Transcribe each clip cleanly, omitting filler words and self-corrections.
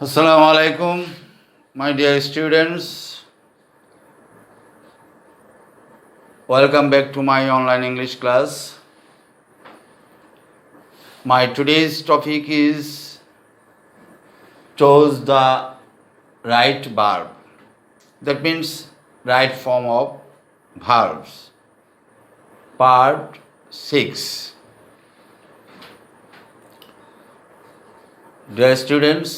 Assalamu alaikum, my dear students. Welcome back to my online English class. My today's topic is choose the right verb. That means right form of verbs. Part 6. Dear students,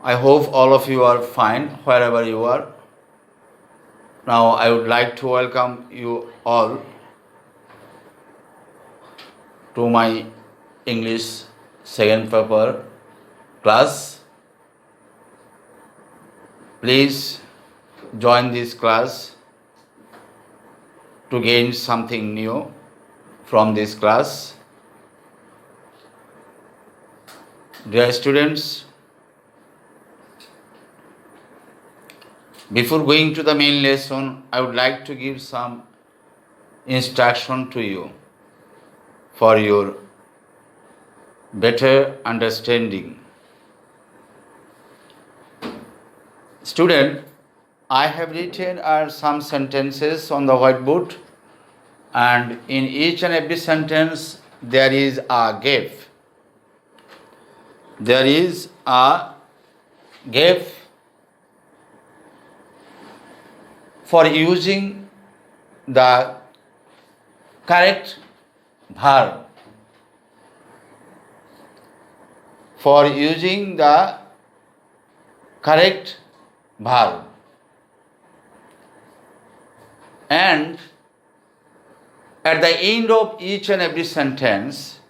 I hope all of you are fine wherever you are. Now I would like to welcome you all to my English second paper class. Please join this class to gain something new from this class. Dear students, before going to the main lesson, I would like to give some instruction to you for your better understanding. Student, I have written some sentences on the whiteboard, and in each and every sentence there is a gap. There is a gap for using the correct verb. For using the correct verb. And at the end of each and every sentence,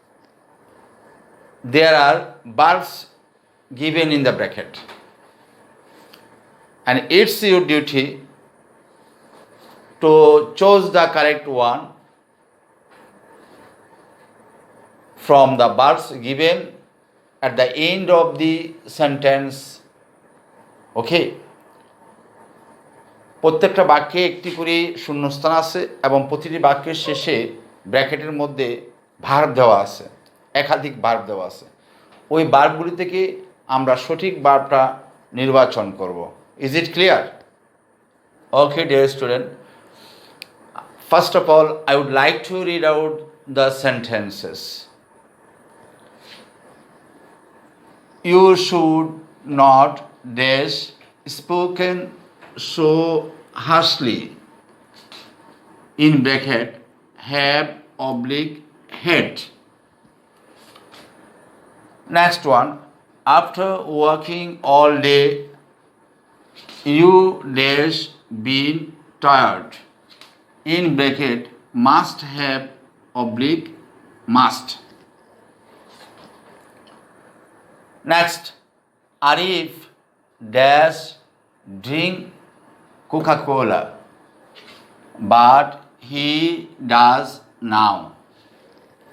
there are verbs given in the bracket. And it's your duty to choose the correct one from the verbs given at the end of the sentence. Okay? প্রত্যেকটা বাক্যে একটি করে শূন্যস্থান আছে এবং প্রতিটি বাক্যের শেষে ব্র্যাকেটের মধ্যে ভার্ব দেওয়া আছে, একাধিক ভার্ব দেওয়া আছে। ওই ভার্বগুলি থেকে আমরা সঠিক ভার্বটা নির্বাচন করব। Is it clear? Okay dear student, first of all I would like to read out the sentences. You should not dash spoken so harshly, in bracket, have oblique hate. Next one, after working all day, you dash been tired, in bracket, must have oblique must. Next, Arif dash drink Coca-Cola, but he does now,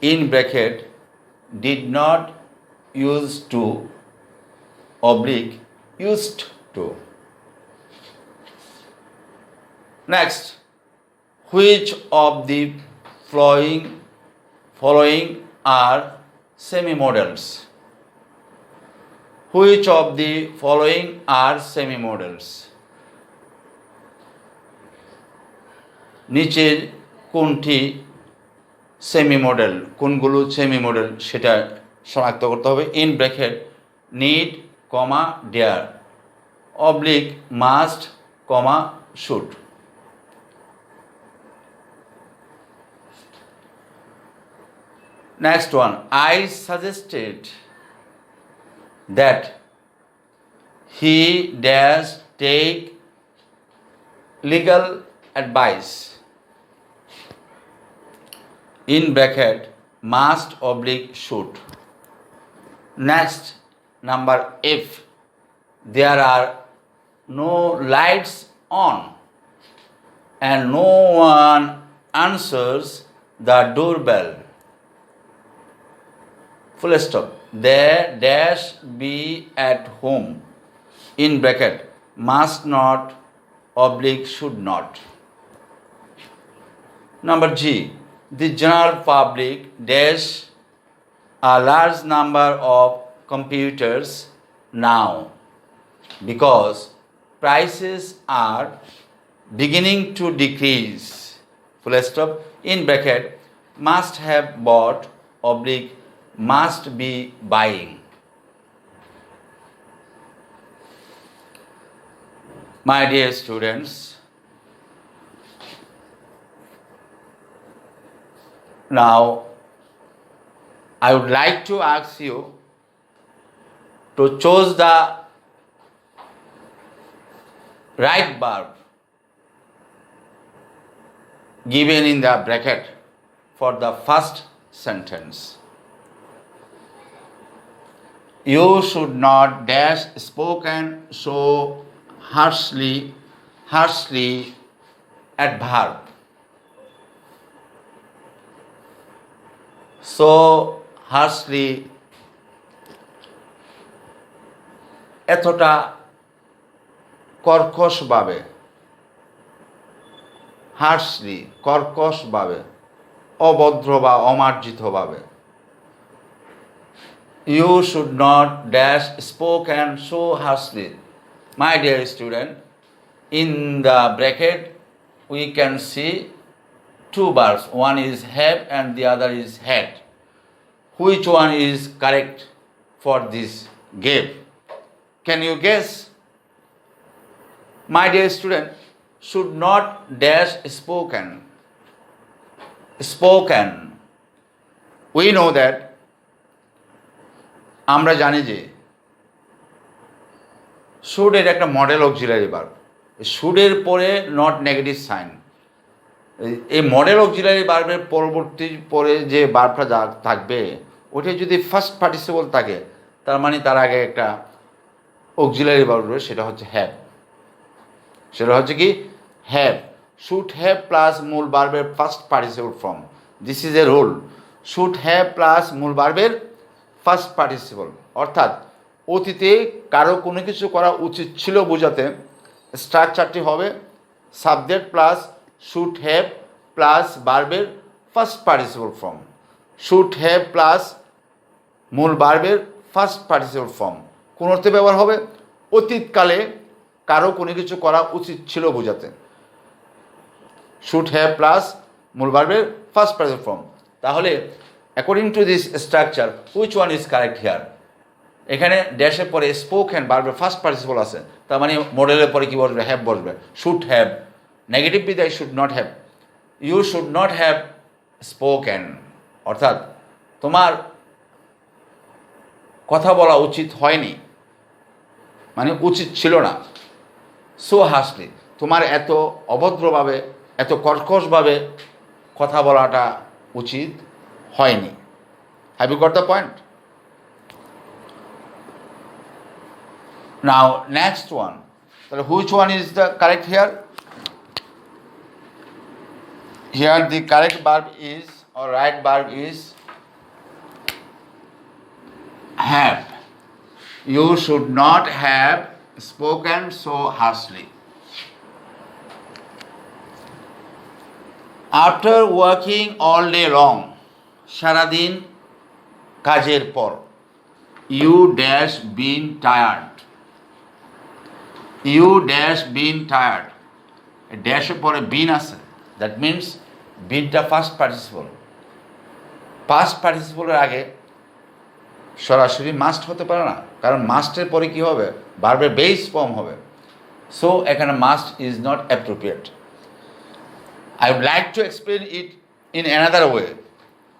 in bracket, did not use to, oblique used to. Next, which of the following are semi-modals? Which of the following are semi-modals? নিচের কোনটি semi modal, কোনগুলো semi modal সেটা শনাক্ত করতে হবে। In bracket need comma dare, oblique must comma should. Next one, I suggested that he dash take legal advice, in bracket must oblique should. Next, number F, there are no lights on and no one answers the doorbell. Full stop. They dash be at home, in bracket must not oblique should not. Number G, the general public dash a large number of computers now because prices are beginning to decrease. Full stop in bracket must have bought oblique must be buying. My dear students, now I would like to ask you to choose the right verb given in the bracket for the first sentence. You should not dash spoken so harshly adverb. So harshly এতটা কর্কশভাবে, হার্শলি কর্কশভাবে, অভদ্র বা অমার্জিতভাবে। You should not dash spoken so harshly. My dear student, in the bracket we can see two verbs. One is have and the other is had. Which one is correct for this game? Can you guess? My dear student, should not dash spoken. Spoken. We know that আমরা জানি যে should এর একটা modal auxiliary verb. should এর পরে not negative sign. এই modal auxiliary ভার্বের পরবর্তী পরে যে ভার্বটা থাকবে ওটা যদি ফার্স্ট পার্টিসিপল থাকে তার মানে তার আগে একটা অক্সিলারি ভার্ব রয়েছে, সেটা হচ্ছে হ্যাভ। সেটা হচ্ছে কি হ্যাভ। শুড হ্যাভ প্লাস মূল ভার্বের first participle form. This is a rule. Should have plus মূল ভার্বের ফার্স্ট পার্টিসিপল, অর্থাৎ অতীতে কারো কোনো কিছু করা উচিত ছিল বোঝাতে স্ট্রাকচারটি হবে subject plus should have plus ভার্বের first participle form. Should have plus মূল ভার্বের ফার্স্ট পার্টিসিপল ফর্ম কোন অর্থে ব্যবহার হবে? অতীতকালে কারো কোনো কিছু করা উচিত ছিল বোঝাতে। শুড হ্যাভ প্লাস মূল ভার্বের ফার্স্ট পার্টিসিপল ফর্ম। তাহলে according to this structure which one is correct here? এখানে ড্যাশের পরে স্পোকেন ভার্বের ফার্স্ট পার্টিসিপল আছে, তার মানে মডেলের পরে কি বসবে? হ্যাভ বসবে। শুড হ্যাভ নেগেটিভ বিদায় should not have. You should not have spoken, অর্থাৎ তোমার কথা বলা উচিত হয়নি, মানে উচিত ছিল না। সো হাসলি, তোমার এত অভদ্রভাবে এত কর্কশভাবে কথা বলাটা উচিত হয়নি। Have you got the point? Now next one, তাহলে which one is the correct here? Here the correct verb is or right verb is have. You should not have spoken so harshly. After working all day long, সারাদিন কাজের পর, you dash been tired. You dash been tired. ড্যাশের পরে been আছে, that means বিনটা first participle. Past পার্টিসিপলের আগে সরাসরি মাস্ট হতে পারে না, কারণ মাস্টের পরে কি হবে? ভার্বের বেস ফর্ম হবে। সো এখানে must is not appropriate. I would like to explain it in another way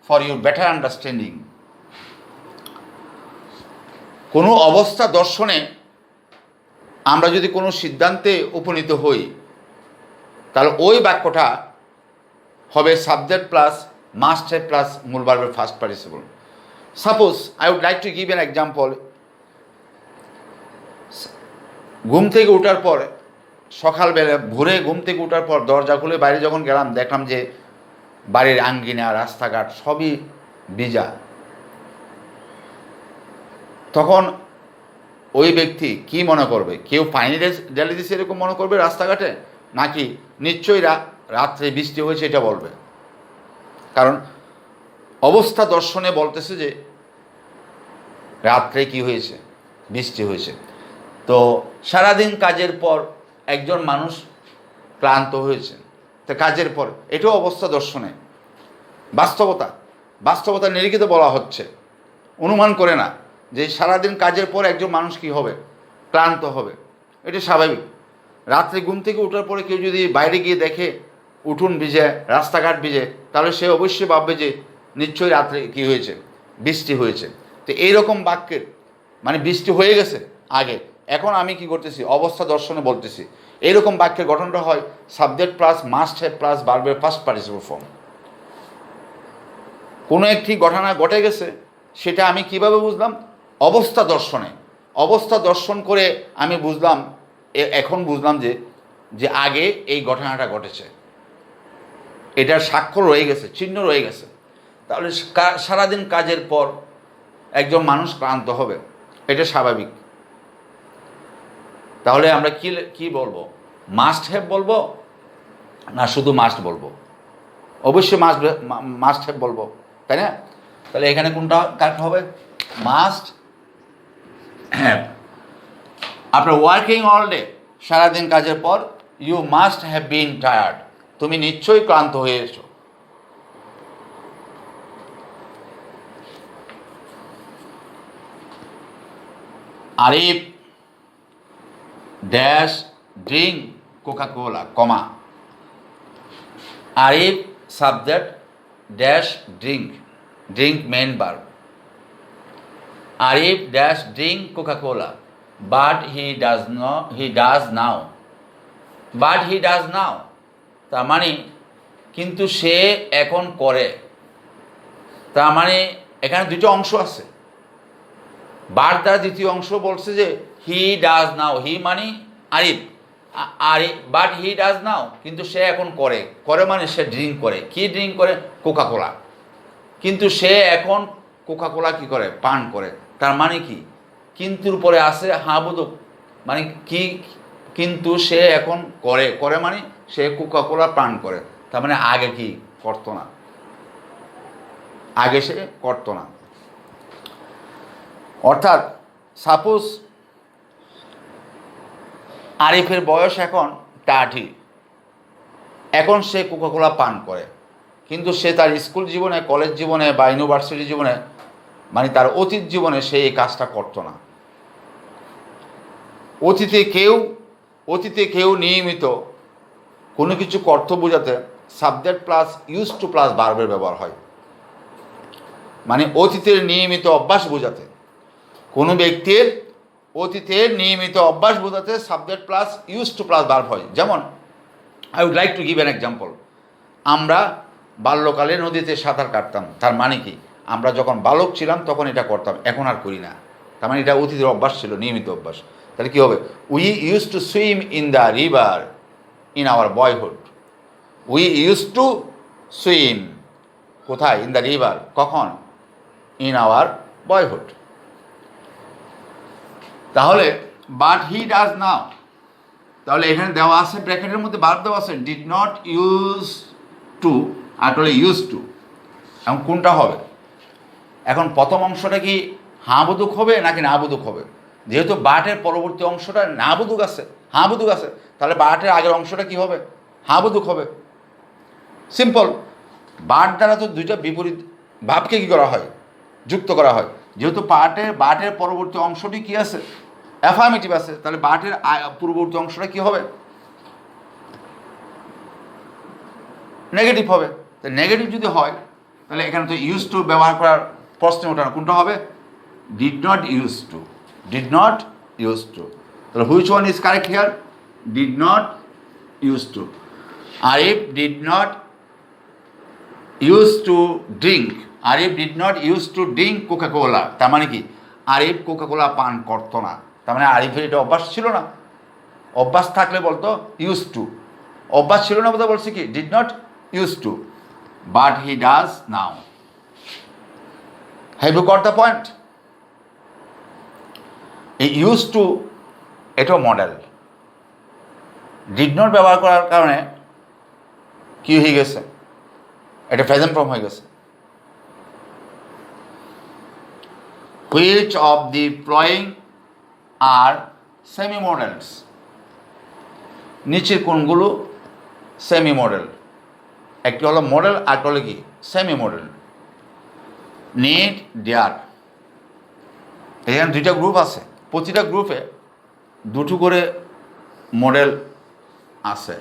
for your better understanding. কোনো অবস্থা দর্শনে আমরা যদি কোনো সিদ্ধান্তে উপনীত হই, তাহলে ওই বাক্যটা হবে subject plus must have plus মূল ভার্বের first participle. Suppose I would like to give an example. ঘুম থেকে ওঠার পর, সকালবেলা ভোরে ঘুম থেকে ওঠার পর দরজা খুলে বাইরে যখন গেলাম, দেখলাম যে বাড়ির আঙ্গিনা রাস্তাঘাট সবই ভিজা। তখন ওই ব্যক্তি কি মনে করবে? কেউ পানি ঢেলে দিচ্ছে এরকম মনে করবে রাস্তাঘাটে, নাকি নিশ্চয়ই রাত্রে বৃষ্টি হয়েছে এটা বলবে? কারণ অবস্থা দর্শনে বলতেছে যে রাত্রে কি হয়েছে? বৃষ্টি হয়েছে। তো সারাদিন কাজের পর একজন মানুষ ক্লান্ত হয়েছে, তো কাজের পর এটাও অবস্থা দর্শনে বাস্তবতা, বাস্তবতার নিরিখিত বলা হচ্ছে, অনুমান করে না যে সারাদিন কাজের পর একজন মানুষ কি হবে? ক্লান্ত হবে। এটা স্বাভাবিক। রাত্রে ঘুম থেকে ওঠার পরে কেউ যদি বাইরে গিয়ে দেখে উঠোন ভিজে, রাস্তাঘাট ভিজে, তাহলে সে অবশ্যই ভাববে যে নিশ্চয়ই রাত্রে কি হয়েছে? বৃষ্টি হয়েছে। তো এইরকম বাক্যের মানে বৃষ্টি হয়ে গেছে আগে, এখন আমি কি করতেছি? অবস্থা দর্শনে বলতেছি। এইরকম বাক্যের গঠনটা হয় subject plus must have plus ভার্বের ফার্স্ট পার্টিসিপল ফর্ম। কোনো একটি ঘটনা ঘটে গেছে, সেটা আমি কিভাবে বুঝলাম? অবস্থা দর্শনে। অবস্থা দর্শন করে আমি বুঝলাম, এখন বুঝলাম যে যে আগে এই ঘটনাটা ঘটেছে, এটার স্বাক্ষর রয়ে গেছে, চিহ্ন রয়ে গেছে। তাহলে সারাদিন কাজের পর একজন মানুষ ক্লান্ত হবে, এটা স্বাভাবিক। তাহলে আমরা কি কি বলবো? মাস্ট হ্যাভ বলবো না শুধু মাস্ট বলবো? অবশ্যই মাস্ট হ্যাভ বলবো, তাই না? তাহলে এখানে কোনটা কারেক্ট হবে? Must have. After working all day, সারাদিন কাজের পর, you must have been tired, তুমি নিশ্চয়ই ক্লান্ত হয়েছো। Arif dash drink Coca Cola, comma, Arif subject dash drink, drink main verb. Arif dash drink Coca Cola, but he does now, but he does now, তার মানে কিন্তু সে এখন করে। তার মানে এখানে দুটো অংশ আছে। বাট দ্বারা দ্বিতীয় অংশ বলছে যে হি ডাজ নাও, হি মানে Arif, Arif, but he does now, কিন্তু সে এখন করে। করে মানে সে ড্রিঙ্ক করে। কি ড্রিঙ্ক করে? Coca Cola. কিন্তু সে এখন কোকা কোলা কি করে? পান করে। তার মানে কি? কিন্তুর পরে আছে হাবুদুক, মানে কি? কিন্তু সে এখন করে, করে মানে সে কোকা কোলা পান করে। তার মানে আগে কি করতো না, আগে সে করতো না। অর্থাৎ সাপোজ আরিফের বয়স এখন 30, এখন সে কোকা কোলা পান করে, কিন্তু সে তার স্কুল জীবনে, কলেজ জীবনে বা ইউনিভার্সিটি জীবনে, মানে তার অতীত জীবনে সে এই কাজটা করতো না। অতীতে কেউ নিয়মিত কোনো কিছু করতে বোঝাতে subject plus use to plus ভার্বের ব্যবহার হয়। মানে অতীতের নিয়মিত অভ্যাস বোঝাতে, কোনো ব্যক্তির অতীতের নিয়মিত অভ্যাস বোঝাতে subject plus use to plus verb হয়। যেমন I would like to give an example. আমরা বাল্যকালে নদীতে সাঁতার কাটতাম, তার মানে কি? আমরা যখন বালক ছিলাম তখন এটা করতাম, এখন আর করি না। তার মানে এটা অতীতের অভ্যাস ছিল, নিয়মিত অভ্যাস। তাহলে কী হবে? We use to swim in the river in our boyhood. We use to swim, কোথায়? ইন দ্য রিভার, কখন? In our boyhood. তাহলে বাট হি ডাজ নাও, তাহলে এখানে দেওয়া আছে ব্র্যাকেটের মধ্যে ভার্ব দেওয়া আছে ডিড নট ইউজ টু, আর তাহলে ইউজ টু। এখন কোনটা হবে? এখন প্রথম অংশটা কি হাবুদুক হবে নাকি নাবুদুক হবে? যেহেতু বাটের পরবর্তী অংশটা নাবুদুক আছে, হাবুদুক আছে, তাহলে বাটের আগের অংশটা কি হবে? হাবুদুক হবে। সিম্পল। বাট দ্বারা তো দুইটা বিপরীত ভাবকে কী করা হয়? যুক্ত করা হয়। যেহেতু বাটের পরবর্তী অংশটি কি আছে? অ্যাফার্মেটিভ আছে, তাহলে বাটের পূর্ববর্তী অংশটা কি হবে? নেগেটিভ হবে। তো নেগেটিভ যদি হয় তাহলে এখানে তো ইউজ টু ব্যবহার করার প্রশ্ন ওঠে না। কোনটা হবে? Did not use to, did not use to. তাহলে which one is correct here? Did not use to. Arif did not use to drink, Arif did not use to drink Coca Cola. তার মানে কি? আরিফ কোকা কোলা পান করতো না। তার মানে আরিফের এটা অভ্যাস ছিল না। অভ্যাস থাকলে বলতো ইউজ টু, অভ্যাস ছিল না বলতে বলছে কি did not use to, but he does now. Have you got the point? এই ইউজ টু এটাও মডেল। ডিড নট ব্যবহার করার কারণে কি হয়ে গেছে? এটা প্রেজেন্ট ফর্ম হয়ে গেছে। Which of the following are semi modals, নিচের কোনগুলো সেমি মডেল? একটি হলো মডেল আর একটা হলো কি সেমি মডেল। নিড, ডেয়ার, এখানে দুইটা গ্রুপ আছে, প্রতিটা গ্রুপে দুটো করে মডেল আছে।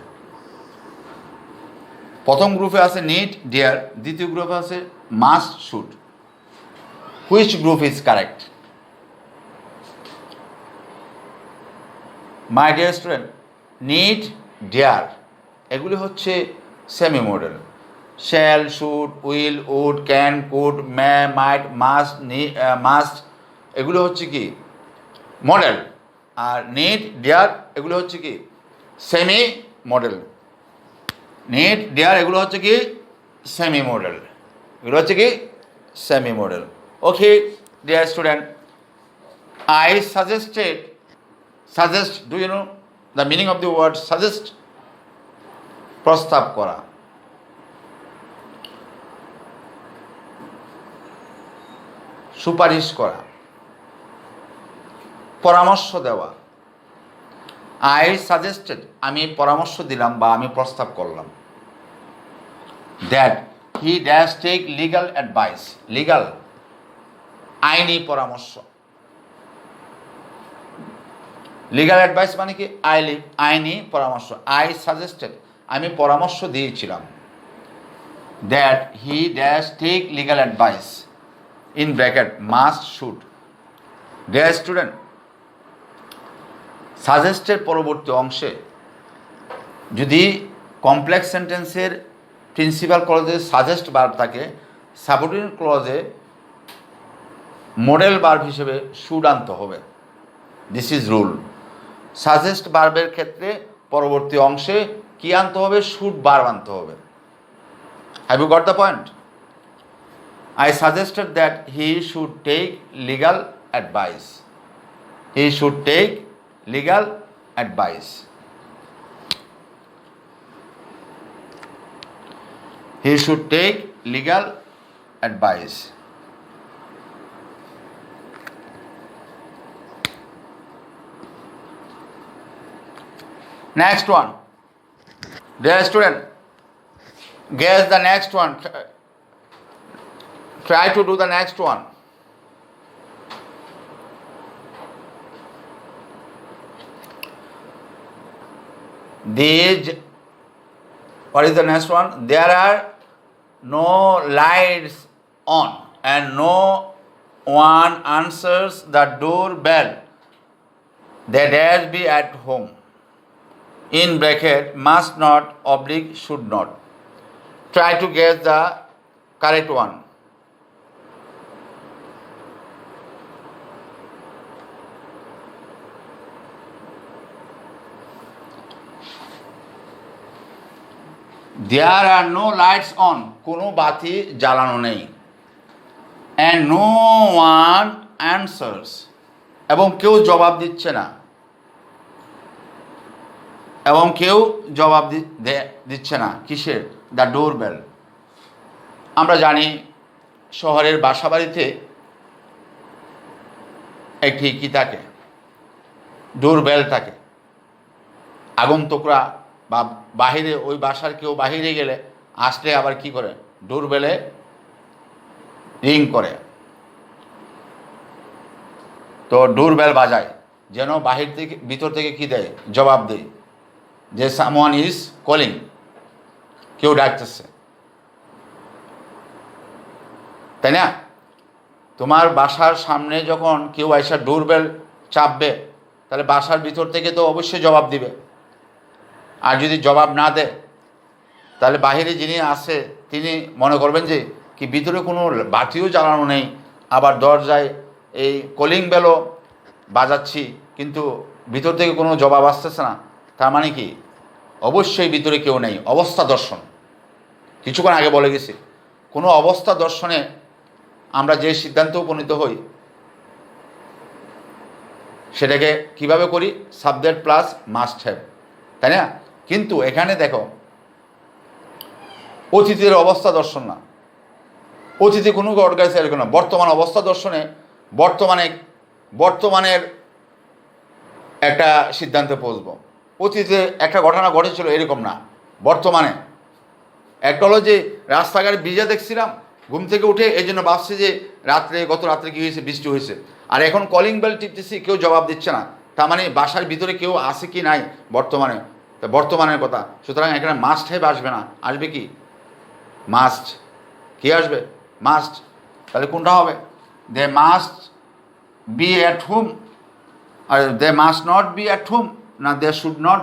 প্রথম গ্রুপে আছে নিড, ডেয়ার, দ্বিতীয় গ্রুপে আছে must, should. Which group is correct? My dear student, need, dare এগুলি হচ্ছে semi modal. Shall, should, will, would, can, could, may, might, must এগুলো হচ্ছে কি মডেল। আর নিড, ডেয়ার এগুলো হচ্ছে কি সেমি মডেল। নিড, ডেয়ার এগুলো হচ্ছে কি সেমি মডেল, এগুলো হচ্ছে কি semi modal. Okay dear student, I suggested, suggest, do you know the meaning of the word suggest? প্রস্তাব করা, সুপারিশ করা, পরামর্শ দেওয়া। আই সাজেস্টেড আমি পরামর্শ দিলাম বা আমি প্রস্তাব করলাম। That he dash take legal advice, legal আইনি পরামর্শ। লিগাল অ্যাডভাইস মানে কি আইনি পরামর্শ। আই সাজেস্টেড আমি পরামর্শ দিয়েছিলাম। That he dash take legal advice in bracket must, should. Dear student, সাজেস্টের পরবর্তী অংশে যদি কমপ্লেক্স সেন্টেন্সের প্রিন্সিপাল ক্লজে সাজেস্ট ভার্ব থাকে, সাবঅর্ডিনেট ক্লজে মডেল ভার্ব হিসেবে শুড আনতে হবে। This is rule. সাজেস্ট ভার্বের ক্ষেত্রে পরবর্তী অংশে কি আনতে হবে? শুড ভার্ব আনতে হবে। Have you got the point? I suggested that he should take legal advice. He should take legal advice. He should take legal advice. Next one. Dear student, guess the next one. Try to do the next one. What is the next one? There are no lights on and no one answers the doorbell. They dash be at home. In bracket must not, oblique should not. Try to guess the correct one. There are no lights on, কোনো বাতি জ্বালানো নেই। And no one answers, এবং কেউ জবাব দিচ্ছে না, এবং কেউ জবাব দিচ্ছে না কিসের? The door bell. আমরা জানি শহরের বাসাবাড়িতে একটি কি থাকে? ডোর বেল থাকে। আগন্তুকরা বা বাহিরে, ওই বাসার কেউ বাহিরে গেলে আসলে আবার কি করে? ডোর বেলে রিং করে। তো ডোর বেল বাজায় যেন বাহির থেকে, ভিতর থেকে কি দেয়? জবাব দেয় যে সামওয়ান ইজ কলিং, কেউ ডাকতেছে, তাই না? তোমার বাসার সামনে যখন কেউ আইসা ডোর বেল চাপবে, তাহলে বাসার ভিতর থেকে তো অবশ্যই জবাব দিবে। আর যদি জবাব না দেয়, তাহলে বাহিরে যিনি আসে তিনি মনে করবেন যে কি ভিতরে কোনো বাতিও জ্বালানো নেই, আবার দরজায় এই কলিং বেলও বাজাচ্ছি কিন্তু ভিতর থেকে কোনো জবাব আসতেছে না। তার মানে কি? অবশ্যই ভিতরে কেউ নেই। অবস্থা দর্শন, কিছুক্ষণ আগে বলে গেছি। কোনো অবস্থা দর্শনে আমরা যে সিদ্ধান্তে উপনীত হই সেটাকে কিভাবে করি? সাবজেক্ট প্লাস মাস্ট হ্যাভ, তাই না? কিন্তু এখানে দেখো, অতীতের অবস্থা দর্শন না, অতীতে কোনো অর্গানাইজ এরকম না। বর্তমান অবস্থা দর্শনে বর্তমানের একটা সিদ্ধান্তে পৌঁছব। অতীতে একটা ঘটনা ঘটেছিল এরকম না, বর্তমানে একটা হলো যে রাস্তাঘাটে ভিজা দেখছিলাম, ঘুম থেকে উঠে এই জন্য ভাবছি যে গত রাত্রে কী হয়েছে, বৃষ্টি হয়েছে, আর এখন কলিং বেল টিপতেছি, কেউ জবাব দিচ্ছে না, তার মানে বাসার ভিতরে কেউ আসে কি নাই বর্তমানে। তা বর্তমানের কথা, সুতরাং এখানে মাস্ট হ্যাভ আসবে না, আসবে কি মাস্ট। কি আসবে? মাস্ট। তাহলে কোনটা হবে? They must be at home, আর they must not be at home, না they should not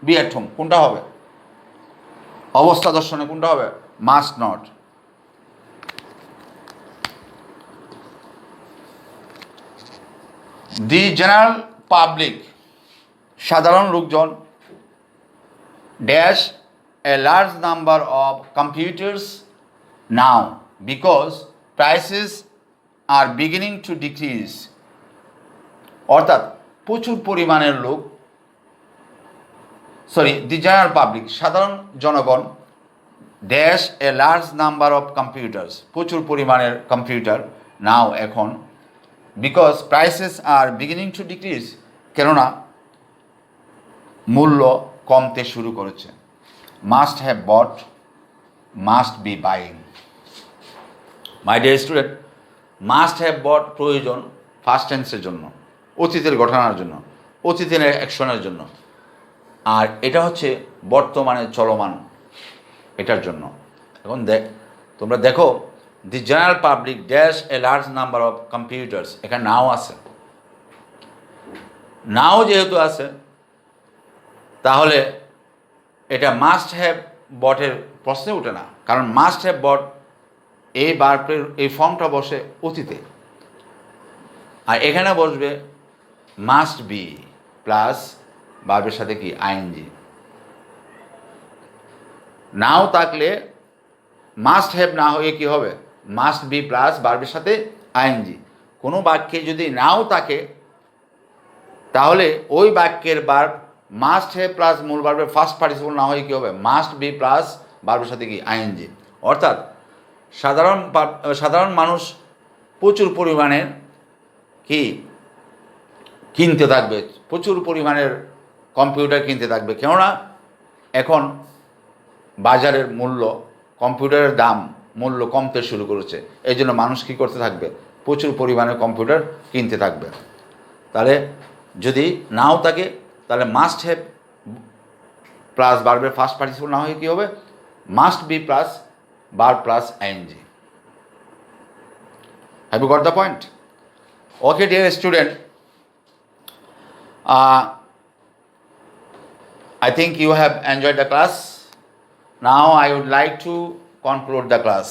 be at home, কোনটা হবে? অবস্থা দর্শনে কোনটা হবে? Must not. The general public, সাধারণ লোকজন, dash a large number of computers now because prices are beginning to decrease, অর্থাৎ প্রচুর পরিমাণের লোক, দি জেনারেল পাবলিক, সাধারণ জনগণ, dash a large number of computers, প্রচুর পরিমাণের কম্পিউটার, নাও এখন, because prices are beginning to decrease, কেননা মূল্য কমতে শুরু করেছে। Must have bought, must be buying. My dear student, must have bought প্রয়োজন ফার্স্ট টেন্সের জন্য, অতীতের ঘটনার জন্য, অতীতের অ্যাকশনের জন্য, আর এটা হচ্ছে বর্তমানে চলমান এটার জন্য। এখন তোমরা দেখো, দি general public dash a large number of computers, এখানে নাও আছে, নাও যেহেতু আছে তাহলে এটা মাস্ট হ্যাভ বটের প্রশ্নে ওঠে না, কারণ মাস্ট হ্যাভ বট এই ভার্বের এই ফর্মটা বসে অতীতে, আর এখানে বসবে মাস্ট বি প্লাস ভার্বের সাথে কি আইএনজি। নাও থাকলে মাস্ট হ্যাভ না হয়ে কি হবে? মাস্ট বি প্লাস ভার্বের সাথে আইএনজি। কোনো বাক্যে যদি নাও থাকে তাহলে ওই বাক্যের ভার্ব মাস্ট হ্যাভ প্লাস মূল ভার্বের ফার্স্ট পার্টিসিপল না হয়ে কী হবে? মাস্ট বি প্লাস ভার্বের সাথে কি আইএনজি। অর্থাৎ সাধারণ মানুষ প্রচুর পরিমাণের কি কিনতে থাকবে, প্রচুর পরিমাণের কম্পিউটার কিনতে থাকবে, কেননা এখন বাজারের মূল্য, কম্পিউটারের দাম, মূল্য কমতে শুরু করেছে, এই জন্য মানুষ কী করতে থাকবে? প্রচুর পরিমাণে কম্পিউটার কিনতে থাকবে। তাহলে যদি নাও থাকে তাহলে মাস্ট হ্যাভ প্লাস ভার্বের ফার্স্ট পার্টিসিপল না হয়ে কী হবে? Must be plus verb plus ING. Have you got the point? Okay dear student, I think you have enjoyed the class. Now I would like to conclude the class.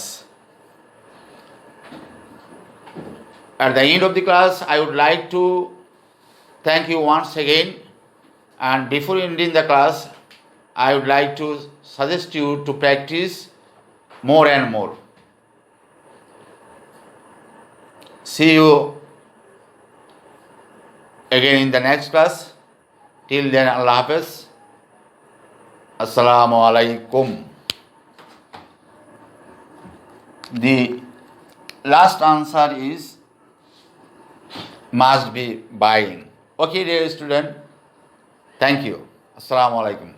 At the end of the class, I would like to thank you once again, and before ending the class, I would like to suggest you to practice more and more. See you again in the next class. Till then, Allah Hafiz. Assalamu alaikum. The last answer is must be buying. Okay, dear student. Thank you. Assalamu alaikum.